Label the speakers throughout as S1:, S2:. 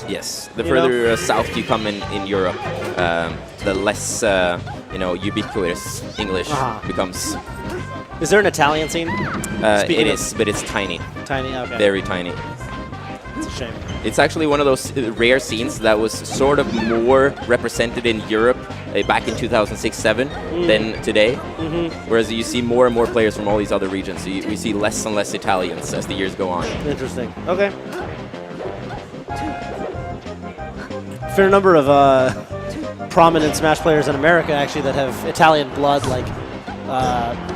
S1: Yes, the further south you come in Europe, the less ubiquitous English becomes.
S2: Is there an Italian scene?
S1: It is, but it's tiny.
S2: Tiny, okay.
S1: Very tiny.
S2: It's a shame.
S1: It's actually one of those rare scenes that was sort of more represented in Europe back in 2006-07 than today. Whereas you see more and more players from all these other regions. So we see less and less Italians as the years go on.
S2: Interesting. Okay. Fair number of prominent Smash players in America actually that have Italian blood, like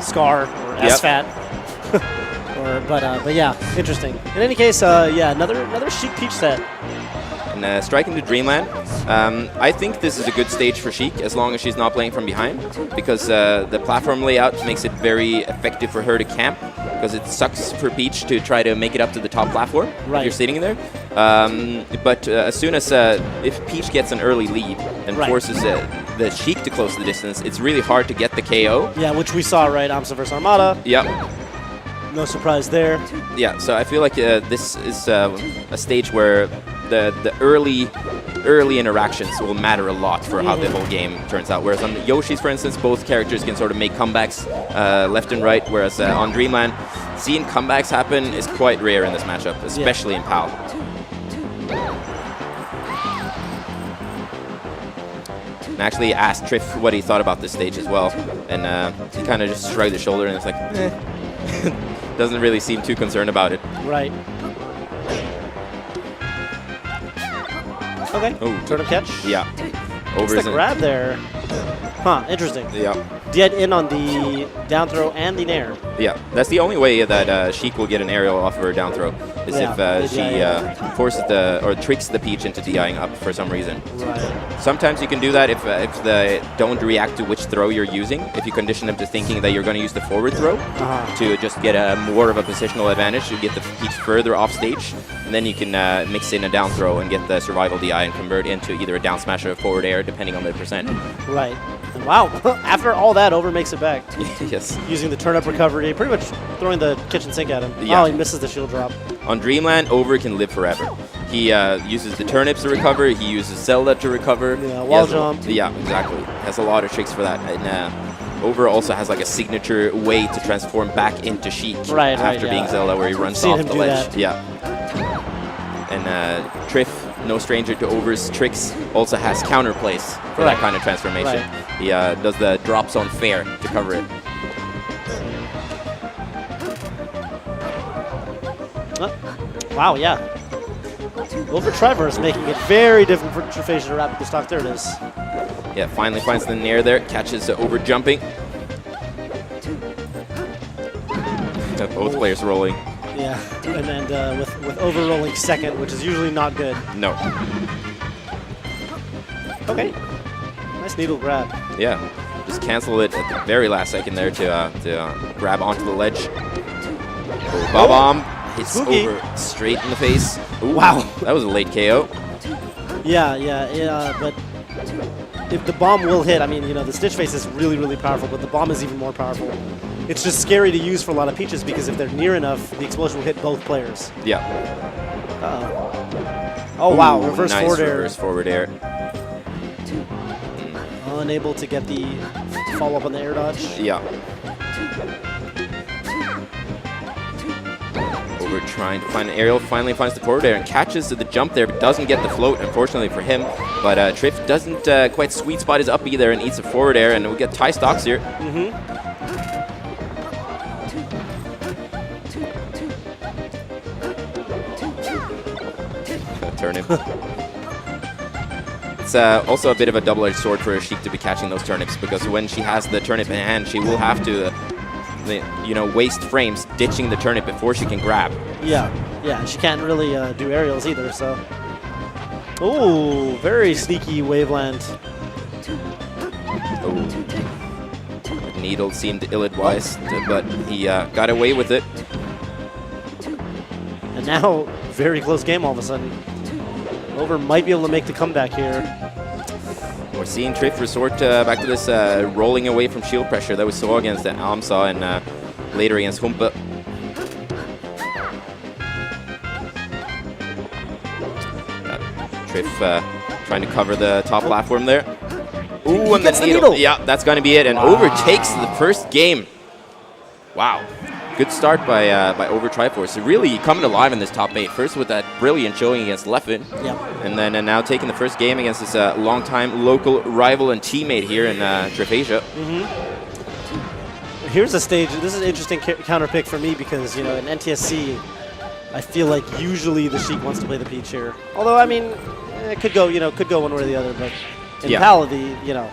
S2: Scar or SFAT. But yeah, interesting. In any case, yeah, another Sheik Peach set.
S1: And striking to Dreamland, I think this is a good stage for Sheik as long as she's not playing from behind, because the platform layout makes it very effective for her to camp, because it sucks for Peach to try to make it up to the top platform if you're sitting there. But as soon as if Peach gets an early lead and forces the Sheik to close the distance, it's really hard to get the KO.
S2: Yeah, which we saw, right? AMSA versus Armada.
S1: Yep.
S2: No surprise there.
S1: Yeah, so I feel like this is a stage where the early interactions will matter a lot for how the whole game turns out. Whereas on Yoshi's, for instance, both characters can sort of make comebacks left and right, whereas on Dreamland, seeing comebacks happen is quite rare in this matchup, especially in PAL. And actually asked Trif what he thought about this stage as well, and he kind of just shrugged his shoulder and it's like, doesn't really seem too concerned about it.
S2: Right. Okay.
S1: Oh,
S2: turn up catch.
S1: Yeah.
S2: Over the grab there. Huh, interesting.
S1: Yeah.
S2: Dead in on the down throw and the nair.
S1: Yeah, that's the only way that Sheik will get an aerial off of her down throw, is if she forces or tricks the Peach into DIing up for some reason.
S2: Right.
S1: Sometimes you can do that if they don't react to which throw you're using. If you condition them to thinking that you're going to use the forward throw to just get more of a positional advantage, you get the Peach further off stage, and then you can mix in a down throw and get the survival DI and convert into either a down smash or a forward air, depending on the percent.
S2: Right. And wow, after all that, Over makes it back.
S1: Yes.
S2: Using the turn-up recovery, pretty much throwing the kitchen sink at him.
S1: Yeah.
S2: Oh, he misses the shield drop.
S1: On Dreamland, Over can live forever. He uses the turnips to recover, he uses Zelda to recover.
S2: Yeah, wall jump.
S1: Yeah, exactly. Has a lot of tricks for that. And Over also has like a signature way to transform back into Sheik after being Zelda, where he runs off the ledge. Yeah. And Trif, no stranger to Over's tricks, also has counterplays for that kind of transformation. He does the drop zone fair to cover it.
S2: Wow, yeah. Overtriforce making it very difficult for Trif to rapidly stock. There it is.
S1: Yeah, finally finds the nair there, catches Over jumping. Both players rolling.
S2: Yeah, and with Over rolling second, which is usually not good.
S1: No.
S2: Okay. Nice needle grab.
S1: Yeah, just cancel it at the very last second there to grab onto the ledge. Bomb hits Over straight in the face. Ooh, wow, that was a late KO.
S2: Yeah, but if the bomb will hit, I mean, you know, the Stitch Face is really, really powerful, but the bomb is even more powerful. It's just scary to use for a lot of Peaches because if they're near enough, the explosion will hit both players.
S1: Yeah.
S2: Oh, wow, reverse forward air.
S1: Reverse forward air.
S2: Unable to get the follow-up on the air dodge.
S1: Yeah. Over trying to find an aerial, finally finds the forward air and catches the jump there, but doesn't get the float, unfortunately for him. But Trif doesn't quite sweet spot his up either and eats a forward air, and we get tie stocks here. Turnip. It's also a bit of a double-edged sword for Sheik to be catching those turnips, because when she has the turnip in hand, she will have to, waste frames ditching the turnip before she can grab.
S2: Yeah, she can't really do aerials either, so. Ooh, very sneaky Waveland.
S1: Oh. Needle seemed ill-advised, but he got away with it.
S2: And now, very close game all of a sudden. Over might be able to make the comeback here.
S1: We're seeing Trif resort back to this rolling away from shield pressure that we saw against AMSA and later against Humpa. Trif trying to cover the top platform there. Ooh, and
S2: gets
S1: the
S2: the
S1: needle.
S2: needle.
S1: Yeah, that's going to be it. And overtakes the first game. Wow. Good start by Overtriforce. Really coming alive in this top 8. First with that brilliant showing against Leffen.
S2: Yep.
S1: And then now taking the first game against this longtime local rival and teammate here in Trif Asia.
S2: Here's a stage. This is an interesting counter pick for me because, you know, in NTSC, I feel like usually the Sheik wants to play the Peach here. Although, I mean, it could go, you know, could go one way or the other. But in PAL, you know,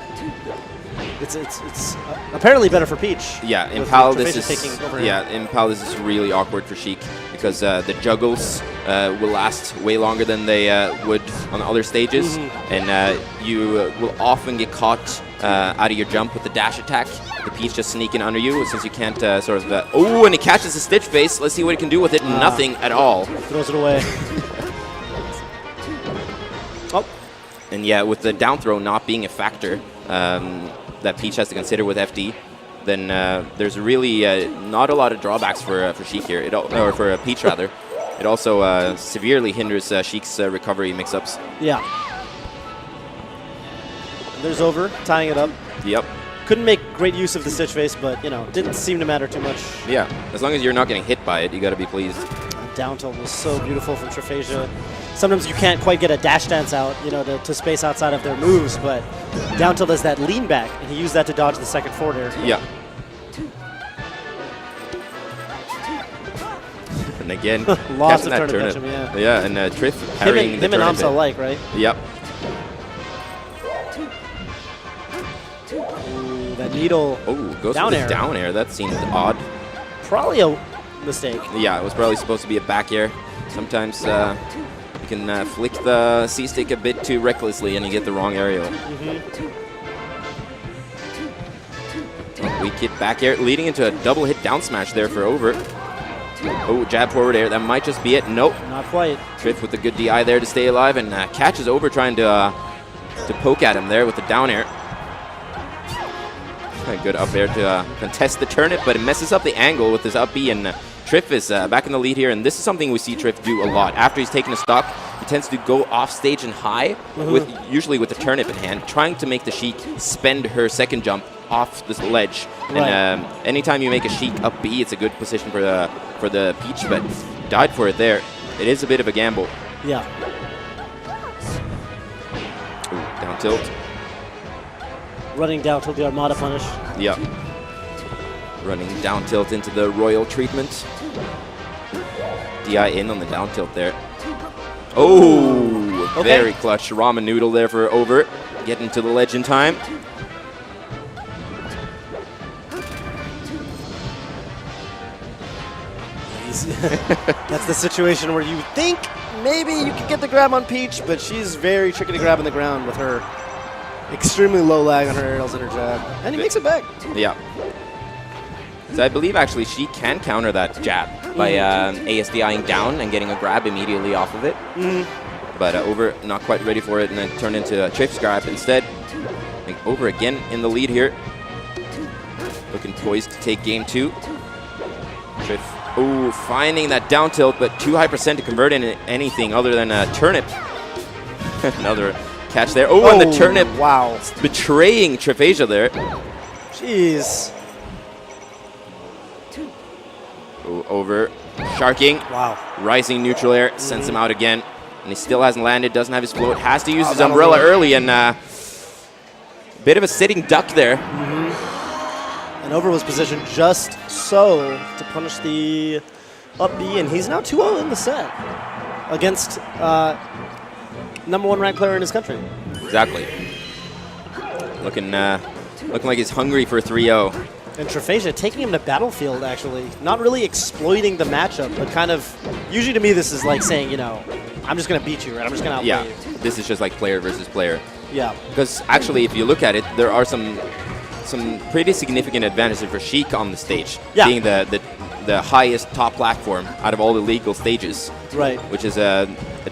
S2: it's apparently better for Peach.
S1: Yeah, in PAL this is really awkward for Sheik because the juggles will last way longer than they would on other stages, and you will often get caught out of your jump with the dash attack. The Peach just sneaking under you since you can't sort of. Oh, and he catches the Stitch face. Let's see what he can do with it. Nothing at all.
S2: Throws it away.
S1: And yeah, with the down throw not being a factor that Peach has to consider with FD, then there's really not a lot of drawbacks for Sheik here, or for Peach rather. It also severely hinders Sheik's recovery mix-ups.
S2: Yeah. There's Over, tying it up.
S1: Yep.
S2: Couldn't make great use of the Stitch face, but, you know, didn't seem to matter too much.
S1: Yeah, as long as you're not getting hit by it, you got to be pleased.
S2: Down tilt was so beautiful from Trif Asia. Sometimes you can't quite get a dash dance out, you know, to space outside of their moves, but down tilt is that lean back, and he used that to dodge the second forward air.
S1: Yeah. And again,
S2: lots of
S1: that
S2: turnip.
S1: Yeah, and Trif parrying
S2: him and Amsa alike, right?
S1: Yep.
S2: Ooh, that needle.
S1: Oh, goes
S2: down
S1: for
S2: air.
S1: the down air. That seemed odd.
S2: Probably a mistake.
S1: Yeah, it was probably supposed to be a back air. Sometimes you can flick the C-stick a bit too recklessly and you get the wrong aerial. Weak hit back air, leading into a double hit down smash there for Over. Oh, jab forward air. That might just be it. Nope.
S2: Not quite.
S1: Trif with the good DI there to stay alive and catches Over trying to poke at him there with the down air. Good up air to contest the turnip, but it messes up the angle with this up B, and Trif is back in the lead here, and this is something we see Trif do a lot. After he's taken a stock, he tends to go off stage and high, usually with the turnip in hand, trying to make the Sheik spend her second jump off this ledge. Right. And anytime you make a Sheik up B, it's a good position for the Peach, but died for it there. It is a bit of a gamble.
S2: Yeah.
S1: Ooh, down tilt.
S2: Running down tilt the Armada punish.
S1: Yep. Running down tilt into the royal treatment. DI in on the down tilt there. Oh, okay. Very clutch ramen noodle there for Over. Getting to the ledge in time.
S2: That's the situation where you think maybe you could get the grab on Peach, but she's very tricky to grab on the ground with her extremely low lag on her aerials and her jab. And he makes it back.
S1: Yeah. So I believe actually she can counter that jab by ASDIing down and getting a grab immediately off of it. But Over not quite ready for it and then turned into a Trif's grab instead. I think Over again in the lead here. Looking poised to take game 2. Trif, oh, finding that down tilt, but too high percent to convert into anything other than a turnip. Another catch there. Oh, and the turnip.
S2: Wow.
S1: Betraying Trif Asia there.
S2: Jeez.
S1: Oh, Over. Sharking.
S2: Wow.
S1: Rising neutral air. Sends him out again. And he still hasn't landed. Doesn't have his float. Has to use his umbrella early. And bit of a sitting duck there.
S2: And Over was positioned just so to punish the up B. And he's now 2-0 in the set against #1 ranked player in his country.
S1: Exactly. Looking like he's hungry for 3-0.
S2: And Trif Asia taking him to battlefield, actually. Not really exploiting the matchup, but kind of, usually to me this is like saying, you know, I'm just going to beat you, right? I'm just going to outplay you.
S1: This is just like player versus player.
S2: Yeah.
S1: Because actually, if you look at it, there are some pretty significant advantages for Sheik on the stage.
S2: Yeah.
S1: Being the highest top platform out of all the legal stages.
S2: Right.
S1: Which is a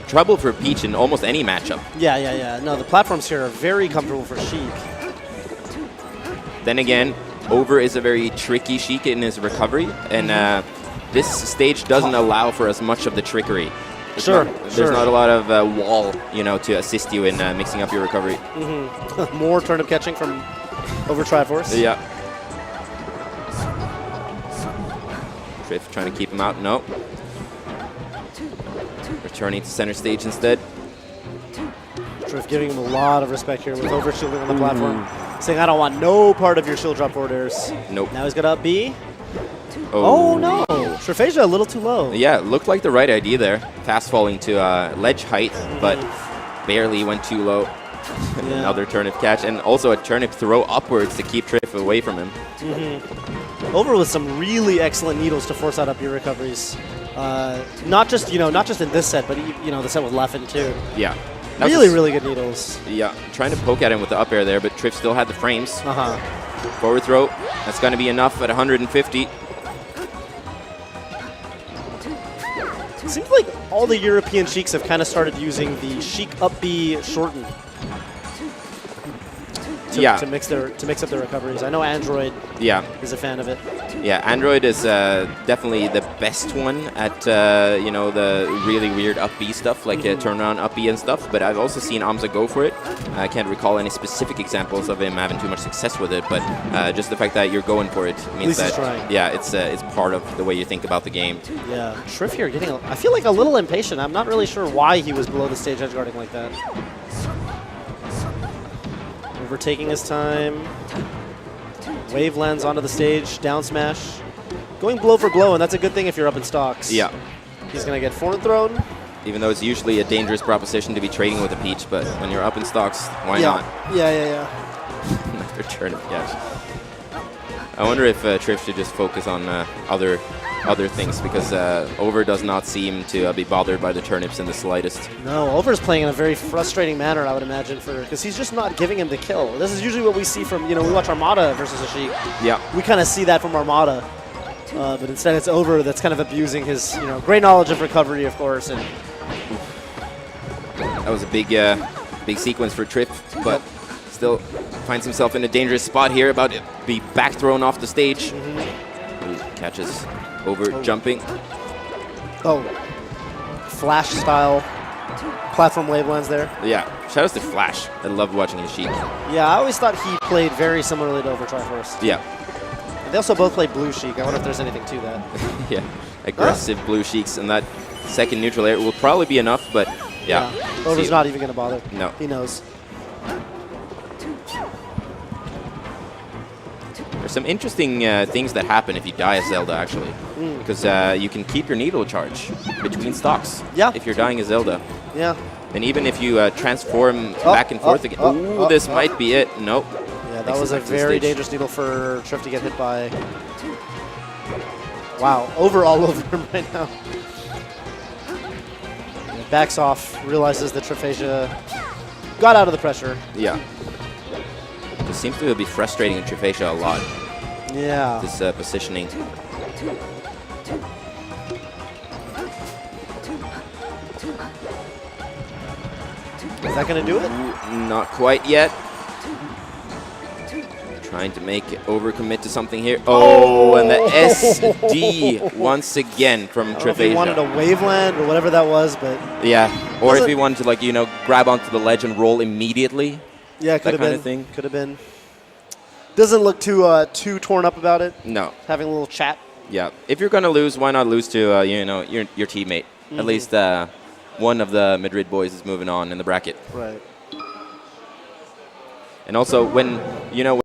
S1: trouble for Peach in almost any matchup.
S2: Yeah. No, the platforms here are very comfortable for Sheik.
S1: Then again, Over is a very tricky Sheik in his recovery, and this stage doesn't allow for as much of the trickery. There's not a lot of wall, to assist you in mixing up your recovery.
S2: More turnip catching from Overtriforce.
S1: Yeah. Trif trying to keep him out. No. Returning to center stage instead.
S2: Trif giving him a lot of respect here with overshielding on the platform. Saying, I don't want no part of your shield drop orders.
S1: Nope.
S2: Now he's got up B. Oh no. Trifasia a little too low.
S1: Yeah, looked like the right idea there. Fast falling to ledge height, but barely went too low. Another turnip catch, and also a turnip throw upwards to keep Trif away from him.
S2: Over with some really excellent needles to force out up your recoveries. Not just in this set, but the set with Leffen too.
S1: Yeah.
S2: Really good needles.
S1: Yeah, trying to poke at him with the up air there, but Trif still had the frames. Forward throw, that's going to be enough at 150.
S2: It seems like all the European Sheiks have kind of started using the Sheik up B shorten to mix up their recoveries. I know Android is a fan of it.
S1: Yeah, Android is definitely the best one at the really weird up B stuff, like turnaround up B and stuff. But I've also seen Amza go for it. I can't recall any specific examples of him having too much success with it, but just the fact that you're going for it means that it's part of the way you think about the game.
S2: Yeah, Trif here getting I feel like a little impatient. I'm not really sure why he was below the stage edge guarding like that. Overtaking his time. Wave lands onto the stage, down smash. Going blow for blow, and that's a good thing if you're up in stocks.
S1: Yeah.
S2: He's going to get forward thrown.
S1: Even though it's usually a dangerous proposition to be trading with a Peach, but when you're up in stocks, why not?
S2: Yeah.
S1: Another turnip catch. I wonder if Trif should just focus on other things, because Over does not seem to be bothered by the turnips in the slightest.
S2: No, Over's playing in a very frustrating manner, I would imagine, because he's just not giving him the kill. This is usually what we see from, we watch Armada versus a Sheik.
S1: Yeah.
S2: We kind of see that from Armada, but instead it's Over that's kind of abusing his, great knowledge of recovery, of course. And
S1: that was a big sequence for Trif, but still finds himself in a dangerous spot here, about to be back thrown off the stage. Ooh, catches Over jumping.
S2: Flash style platform wave lands there.
S1: Yeah, shout out to Flash. I loved watching his Sheik.
S2: Yeah, I always thought he played very similarly to Overtriforce.
S1: Yeah.
S2: They also both play blue Sheik. I wonder if there's anything to that.
S1: Yeah, aggressive blue Sheiks, and that second neutral air will probably be enough, but yeah.
S2: Over's not even going to bother.
S1: No.
S2: He knows.
S1: There's some interesting things that happen if you die as Zelda, actually. Because you can keep your needle charge between stocks if you're dying as Zelda.
S2: Yeah.
S1: And even if you transform back and forth again. Ooh, this might be it. Nope.
S2: Yeah, that was a very dangerous needle for Trif to get hit by. Wow, Over all over him right now. Backs off, realizes that Trifasia got out of the pressure.
S1: Yeah. It seems to be frustrating Trifasia a lot.
S2: Yeah.
S1: This positioning.
S2: Is that going to do it?
S1: Not quite yet. Trying to make it overcommit to something here. Oh, and the SD once again from Trifasia.
S2: If he wanted a waveland or whatever that was, but
S1: yeah. Or if he wanted to, like, grab onto the ledge and roll immediately.
S2: Yeah, could have been.
S1: Kind of thing.
S2: Could have been. Doesn't look too torn up about it.
S1: No.
S2: Having a little chat.
S1: Yeah. If you're gonna lose, why not lose to your teammate? At least one of the Madrid boys is moving on in the bracket.
S2: Right.
S1: And also when